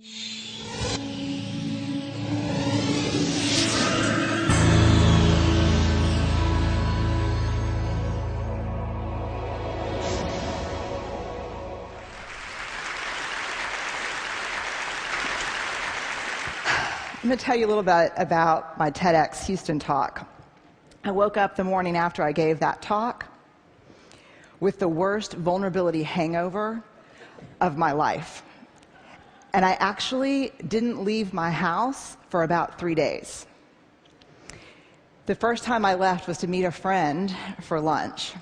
I'm going to tell you a little bit about my TEDx Houston talk. I woke up the morning after I gave that talk with the worst vulnerability hangover of my life. And I actually didn't leave my house for about 3 days. The first time I left was to meet a friend for lunch.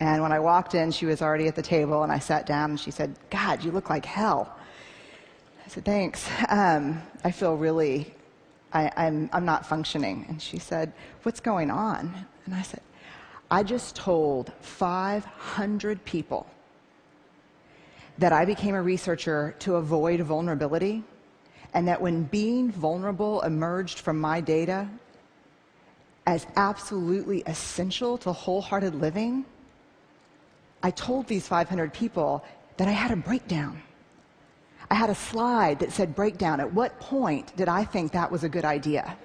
And when I walked in, she was already at the table, and I sat down, and she said, "God, you look like hell." I said, "Thanks. I feel really, I'm not functioning." And she said, "What's going on?" And I said, "I just told 500 people that I became a researcher to avoid vulnerability, and that when being vulnerable emerged from my data as absolutely essential to wholehearted living, I told these 500 people that I had a breakdown. I had a slide that said breakdown. At what point did I think that was a good idea?"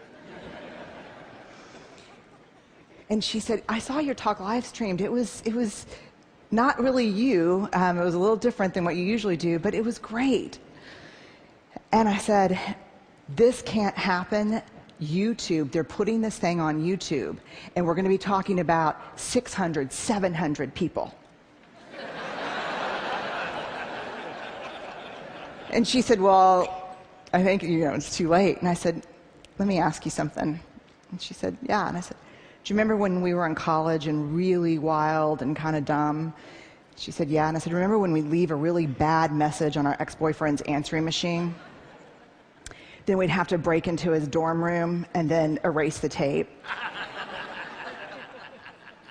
And she said, "I saw your talk live streamed. It was not really you. It was a little different than what you usually do, but it was great." And I said, "This can't happen. YouTube, they're putting this thing on YouTube, and we're going to be talking about 600, 700 people." And she said, "Well, I think, it's too late." And I said, "Let me ask you something." And she said, "Yeah." And I said, "Do you remember when we were in college and really wild and kind of dumb?" She said, "Yeah." And I said, "Remember when we'd leave a really bad message on our ex-boyfriend's answering machine? Then we'd have to break into his dorm room and then erase the tape?"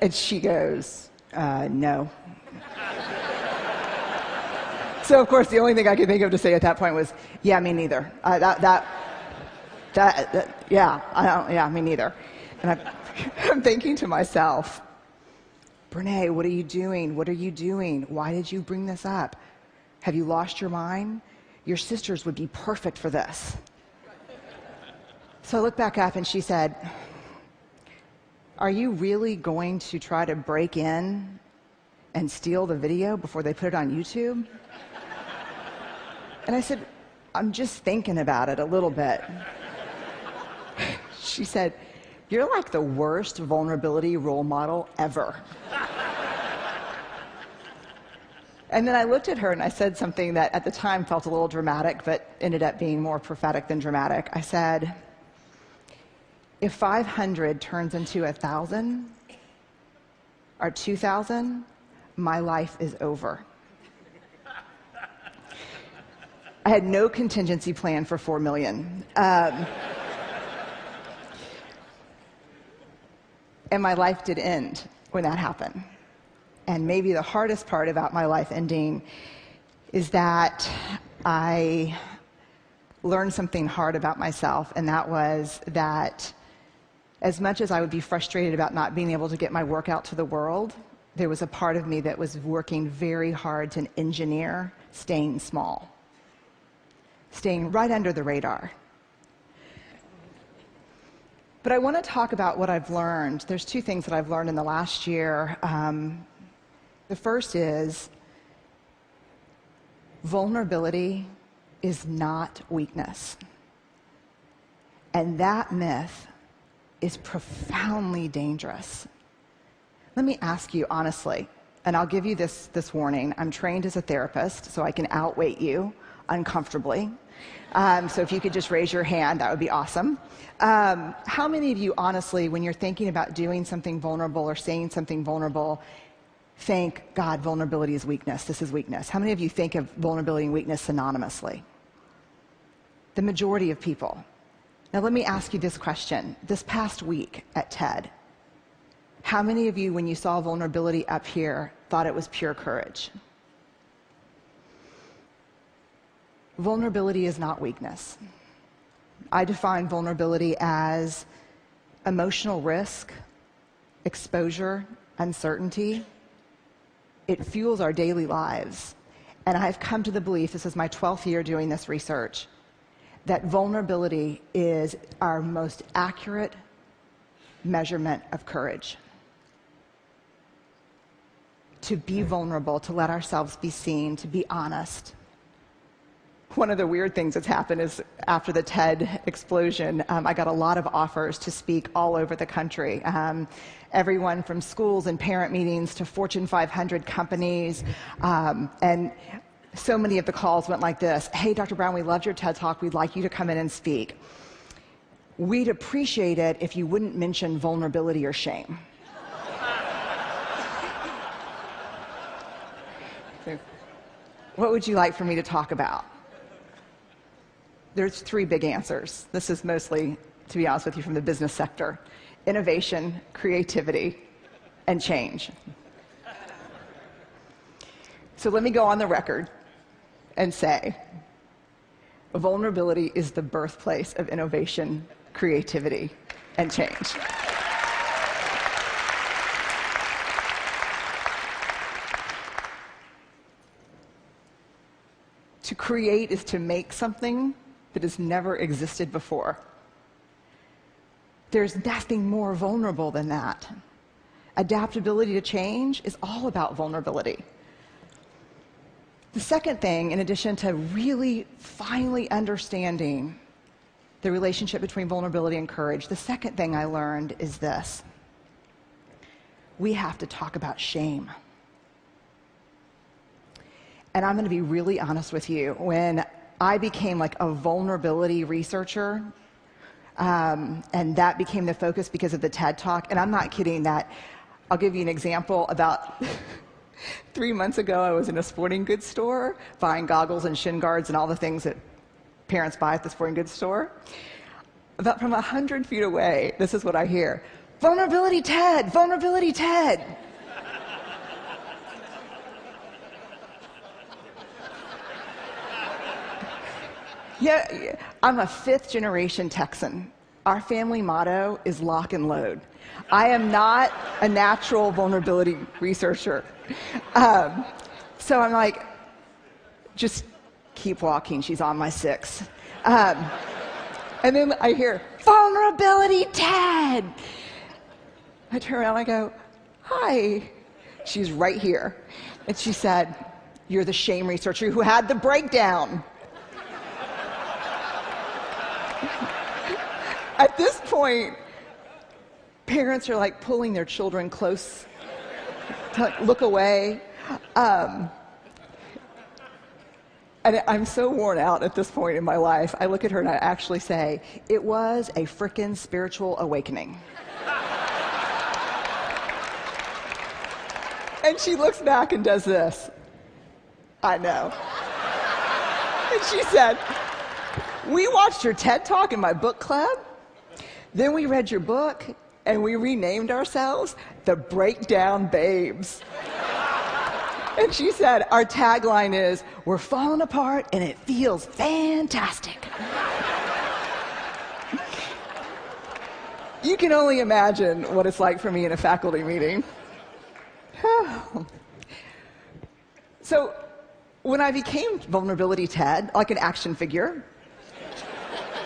And she goes, "No." So, of course, the only thing I could think of to say at that point was, "Yeah, me neither. Yeah, me neither." And I'm thinking to myself, "Brené, what are you doing? What are you doing? Why did you bring this up? Have you lost your mind? Your sisters would be perfect for this." So I looked back up, and she said, "Are you really going to try to break in and steal the video before they put it on YouTube?" And I said, "I'm just thinking about it a little bit." She said, "You're like the worst vulnerability role model ever." And then I looked at her and I said something that at the time felt a little dramatic, but ended up being more prophetic than dramatic. I said, "If 500 turns into 1,000 or 2,000, my life is over." I had no contingency plan for 4 million. And my life did end when that happened. And maybe the hardest part about my life ending is that I learned something hard about myself, and that was that as much as I would be frustrated about not being able to get my work out to the world, there was a part of me that was working very hard to engineer staying small, staying right under the radar. But I want to talk about what I've learned. There's 2 things that I've learned in the last year. The first is vulnerability is not weakness. And that myth is profoundly dangerous. Let me ask you honestly, and I'll give you this warning. I'm trained as a therapist, so I can outweight you uncomfortably. So if you could just raise your hand, that would be awesome. How many of you, honestly, when you're thinking about doing something vulnerable or saying something vulnerable, think, God, vulnerability is weakness, this is weakness? How many of you think of vulnerability and weakness synonymously? The majority of people. Now let me ask you this question. This past week at TED, how many of you, when you saw vulnerability up here, thought it was pure courage? Vulnerability is not weakness. I define vulnerability as emotional risk, exposure, uncertainty. It fuels our daily lives. and I've come to the belief, this is my 12th year doing this research, that vulnerability is our most accurate measurement of courage. To be vulnerable, to let ourselves be seen, to be honest. One of the weird things that's happened is after the TED explosion, I got a lot of offers to speak all over the country. Everyone from schools and parent meetings to Fortune 500 companies. And so many of the calls went like this: hey, Dr. Brown, we loved your TED Talk. We'd like you to come in and speak. We'd appreciate it if you wouldn't mention vulnerability or shame. So, what would you like for me to talk about? There's 3 big answers. This is mostly, to be honest with you, from the business sector: innovation, creativity, and change. So let me go on the record and say, vulnerability is the birthplace of innovation, creativity, and change. To create is to make something that has never existed before. There's nothing more vulnerable than that. Adaptability to change is all about vulnerability. The second thing, in addition to really finally understanding the relationship between vulnerability and courage, the second thing I learned is this: we have to talk about shame. And I'm going to be really honest with you. When I became like a vulnerability researcher, and that became the focus because of the TED Talk, and I'm not kidding that. I'll give you an example. About 3 months ago, I was in a sporting goods store buying goggles and shin guards and all the things that parents buy at the sporting goods store. About from 100 feet away, this is what I hear: vulnerability TED, vulnerability TED. Yeah, I'm a 5th-generation Texan. Our family motto is lock and load. I am not a natural vulnerability researcher. So I'm like, just keep walking. She's on my 6th. And then I hear, vulnerability TED. I turn around and I go, hi. She's right here. And she said, you're the shame researcher who had the breakdown. At this point, parents are like pulling their children close to like, look away. And I'm so worn out at this point in my life. I look at her and I actually say, it was a frickin' spiritual awakening. And she looks back and does this. I know. And she said, we watched your TED Talk in my book club. Then we read your book, and we renamed ourselves the Breakdown Babes. And she said, our tagline is, we're falling apart, and it feels fantastic. You can only imagine what it's like for me in a faculty meeting. So when I became Vulnerability TED, like an action figure,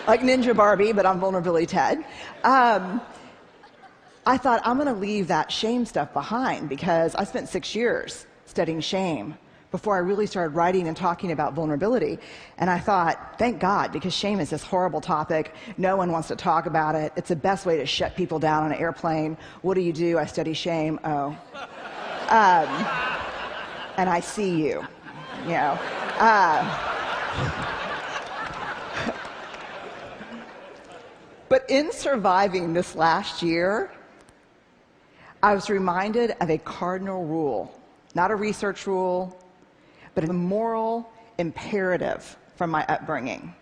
like Ninja Barbie, but I'm Vulnerability TED, I thought, I'm going to leave that shame stuff behind, because I spent 6 years studying shame before I really started writing and talking about vulnerability. And I thought, thank God, because shame is this horrible topic. No one wants to talk about it. It's the best way to shut people down on an airplane. What do? I study shame. Oh. And I see you, you know. But in surviving this last year, I was reminded of a cardinal rule, not a research rule, but a moral imperative from my upbringing.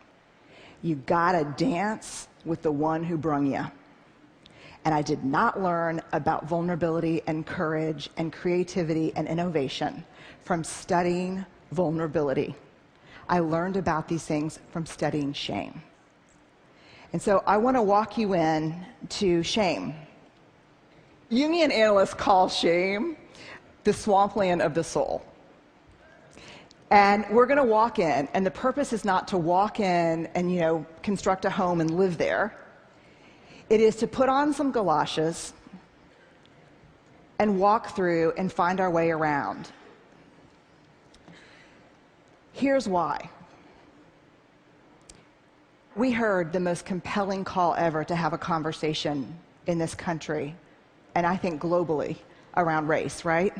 You gotta dance with the one who brung you. And I did not learn about vulnerability and courage and creativity and innovation from studying vulnerability. I learned about these things from studying shame. And so I want to walk you in to shame. Jungian analysts call shame the swampland of the soul. And we're going to walk in, and the purpose is not to walk in and, construct a home and live there. It is to put on some galoshes and walk through and find our way around. Here's why. We heard the most compelling call ever to have a conversation in this country, and I think globally, around race, right?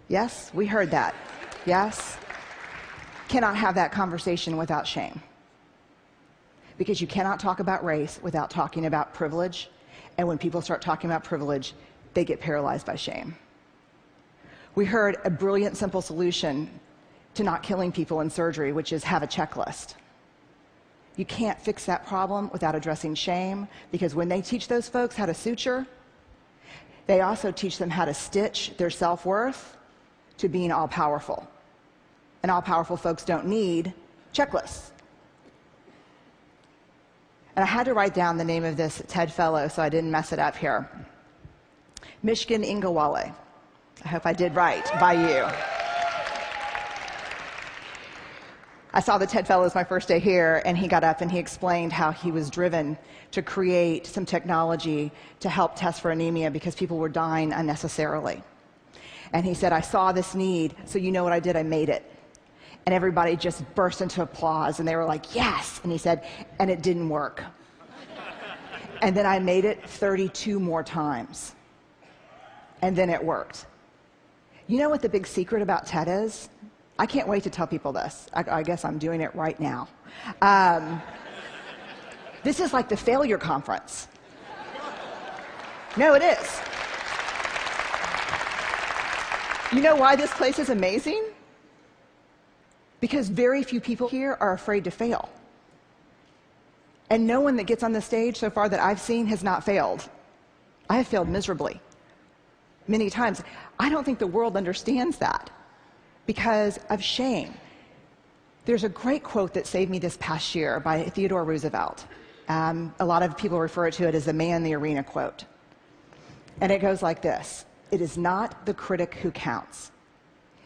Yes, we heard that. Yes? Cannot have that conversation without shame. Because you cannot talk about race without talking about privilege, and when people start talking about privilege, they get paralyzed by shame. We heard a brilliant, simple solution to not killing people in surgery, which is have a checklist. You can't fix that problem without addressing shame, because when they teach those folks how to suture, they also teach them how to stitch their self-worth to being all-powerful. And all-powerful folks don't need checklists. And I had to write down the name of this TED Fellow so I didn't mess it up here. Mishkin Ingawale. I hope I did right by you. I saw the TED Fellows my first day here, and he got up and he explained how he was driven to create some technology to help test for anemia because people were dying unnecessarily. And he said, I saw this need, so you know what I did? I made it. And everybody just burst into applause, and they were like, yes! And he said, and it didn't work. And then I made it 32 more times. And then it worked. You know what the big secret about TED is? I can't wait to tell people this. I guess I'm doing it right now. This is like the failure conference. No, it is. You know why this place is amazing? Because very few people here are afraid to fail. And no one that gets on the stage so far that I've seen has not failed. I have failed miserably, many times. I don't think the world understands that because of shame. There's a great quote that saved me this past year by Theodore Roosevelt. A lot of people refer to it as the man in the arena quote. And it goes like this: it is not the critic who counts.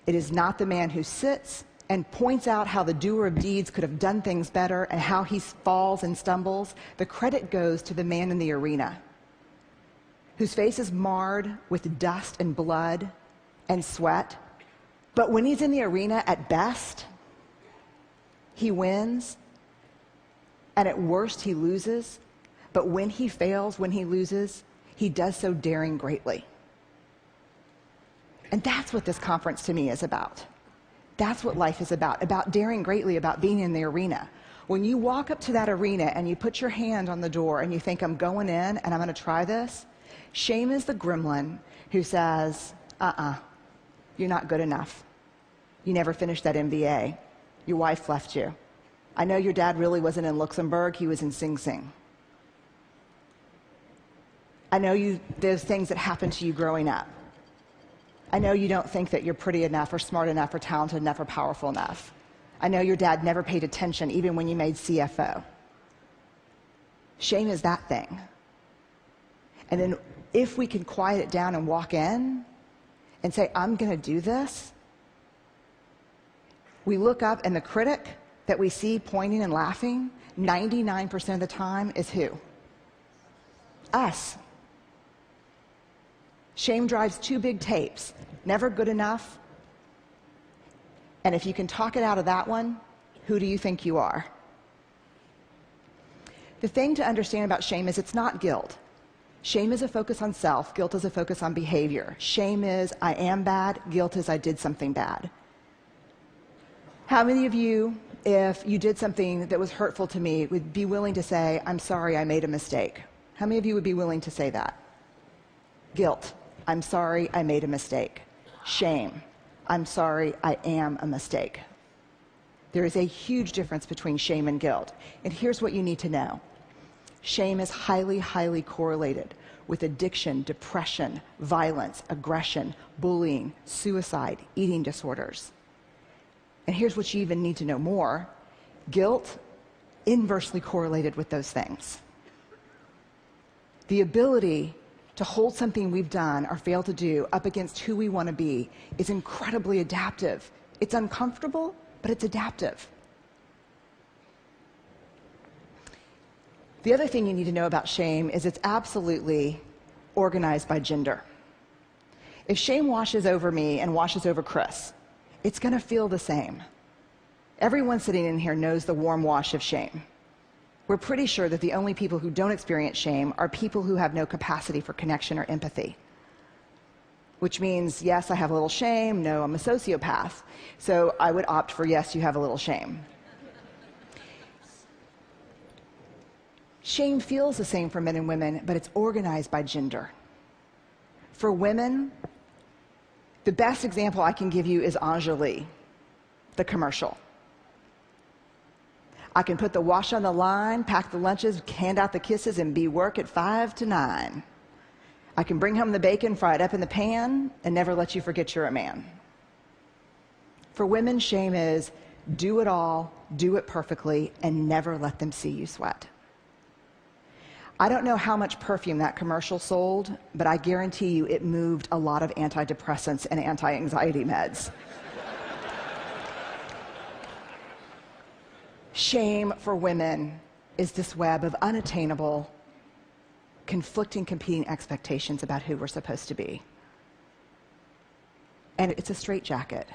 It is not the man who sits and points out how the doer of deeds could have done things better and how he falls and stumbles. The credit goes to the man in the arena, whose face is marred with dust and blood and sweat. But when he's in the arena, at best, he wins, and at worst, he loses. But when he fails, when he loses, he does so daring greatly. And that's what this conference to me is about. That's what life is about daring greatly, about being in the arena. When you walk up to that arena and you put your hand on the door and you think, I'm going in and I'm going to try this, shame is the gremlin who says, you're not good enough. You never finished that MBA. Your wife left you. I know your dad really wasn't in Luxembourg, he was in Sing Sing. I know there's things that happened to you growing up. I know you don't think that you're pretty enough or smart enough or talented enough or powerful enough. I know your dad never paid attention even when you made CFO. Shame is that thing. And then if we can quiet it down and walk in and say, I'm going to do this, we look up and the critic that we see pointing and laughing, 99% of the time is who? Us. Shame drives two big tapes: never good enough, and if you can talk it out of that one, who do you think you are? The thing to understand about shame is it's not guilt. Shame is a focus on self. Guilt is a focus on behavior. Shame is I am bad. Guilt is I did something bad. How many of you, if you did something that was hurtful to me, would be willing to say, I'm sorry, I made a mistake? How many of you would be willing to say that? Guilt. I'm sorry, I made a mistake. Shame. I'm sorry, I am a mistake. There is a huge difference between shame and guilt. And here's what you need to know. Shame is highly, highly correlated with addiction, depression, violence, aggression, bullying, suicide, eating disorders. And here's what you even need to know more. Guilt inversely correlated with those things. The ability to hold something we've done or failed to do up against who we want to be is incredibly adaptive. It's uncomfortable, but it's adaptive. The other thing you need to know about shame is it's absolutely organized by gender. If shame washes over me and washes over Chris, it's going to feel the same. Everyone sitting in here knows the warm wash of shame. We're pretty sure that the only people who don't experience shame are people who have no capacity for connection or empathy. Which means, yes, I have a little shame. No, I'm a sociopath. So I would opt for yes, you have a little shame. Shame feels the same for men and women, but it's organized by gender. For women, the best example I can give you is Anjali, the commercial. I can put the wash on the line, pack the lunches, hand out the kisses, and be work at 5 to 9. I can bring home the bacon, fry it up in the pan, and never let you forget you're a man. For women, shame is do it all, do it perfectly, and never let them see you sweat. I don't know how much perfume that commercial sold, but I guarantee you it moved a lot of antidepressants and anti-anxiety meds. Shame for women is this web of unattainable, conflicting, competing expectations about who we're supposed to be. And it's a straitjacket.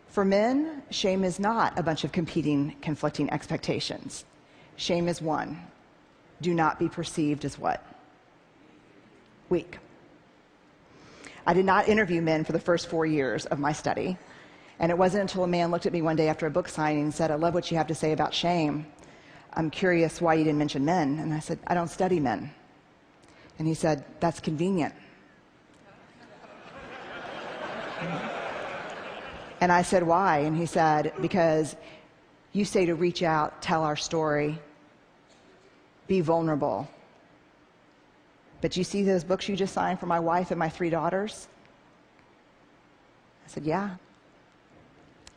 For men, shame is not a bunch of competing, conflicting expectations. Shame is one. Do not be perceived as what? Weak. I did not interview men for the first 4 years of my study. And it wasn't until a man looked at me one day after a book signing and said, I love what you have to say about shame. I'm curious why you didn't mention men. And I said, I don't study men. And he said, that's convenient. And I said, why? And he said, because you say to reach out, tell our story, be vulnerable. But you see those books you just signed for my wife and my 3 daughters? I said, yeah.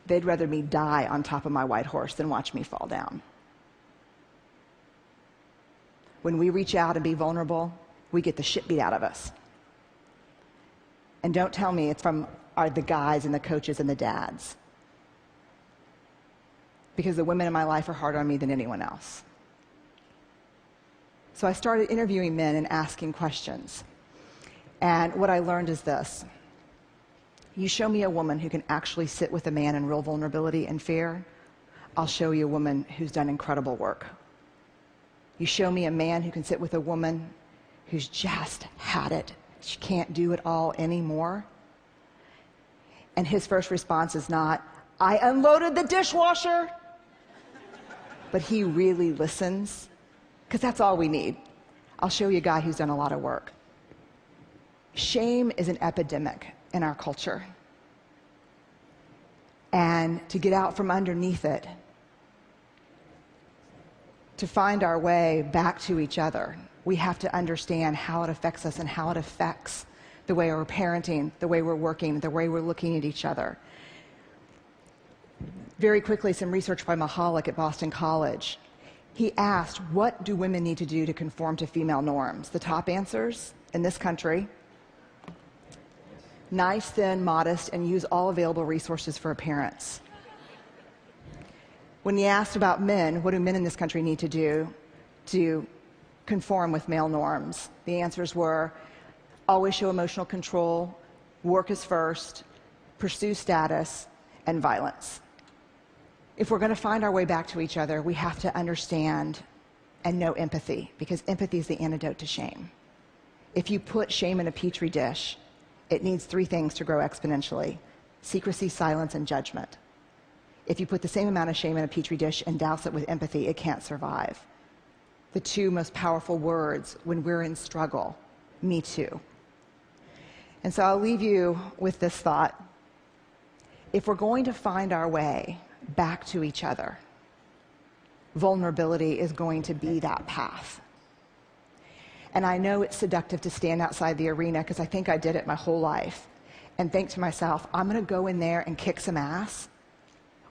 They'd rather me die on top of my white horse than watch me fall down. When we reach out and be vulnerable, we get the shit beat out of us. And don't tell me it's from the guys and the coaches and the dads. Because the women in my life are harder on me than anyone else. So I started interviewing men and asking questions. And what I learned is this. You show me a woman who can actually sit with a man in real vulnerability and fear, I'll show you a woman who's done incredible work. You show me a man who can sit with a woman who's just had it. She can't do it all anymore. And his first response is not, I unloaded the dishwasher. But he really listens, because that's all we need. I'll show you a guy who's done a lot of work. Shame is an epidemic in our culture. And to get out from underneath it, to find our way back to each other, we have to understand how it affects us and how it affects the way we're parenting, the way we're working, the way we're looking at each other. Very quickly, some research by Mahalik at Boston College. He asked, what do women need to do to conform to female norms? The top answers in this country: nice, thin, modest, and use all available resources for appearance. When he asked about men, what do men in this country need to do to conform with male norms? The answers were always show emotional control, work is first, pursue status, and violence. If we're going to find our way back to each other, we have to understand and know empathy, because empathy is the antidote to shame. If you put shame in a petri dish, it needs 3 things to grow exponentially: secrecy, silence, and judgment. If you put the same amount of shame in a petri dish and douse it with empathy, it can't survive. The 2 most powerful words when we're in struggle: me too. And so I'll leave you with this thought. If we're going to find our way back to each other, vulnerability is going to be that path. And I know it's seductive to stand outside the arena, because I think I did it my whole life, and think to myself, I'm going to go in there and kick some ass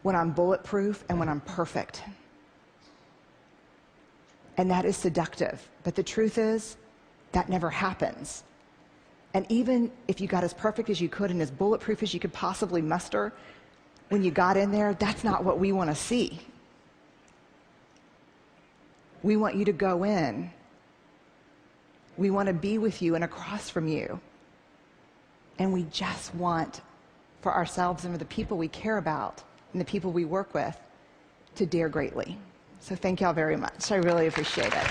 when I'm bulletproof and when I'm perfect. And that is seductive. But the truth is, that never happens. And even if you got as perfect as you could and as bulletproof as you could possibly muster, when you got in there, that's not what we want to see. We want you to go in. We want to be with you and across from you. And we just want for ourselves and for the people we care about and the people we work with to dare greatly. So thank y'all very much. I really appreciate it.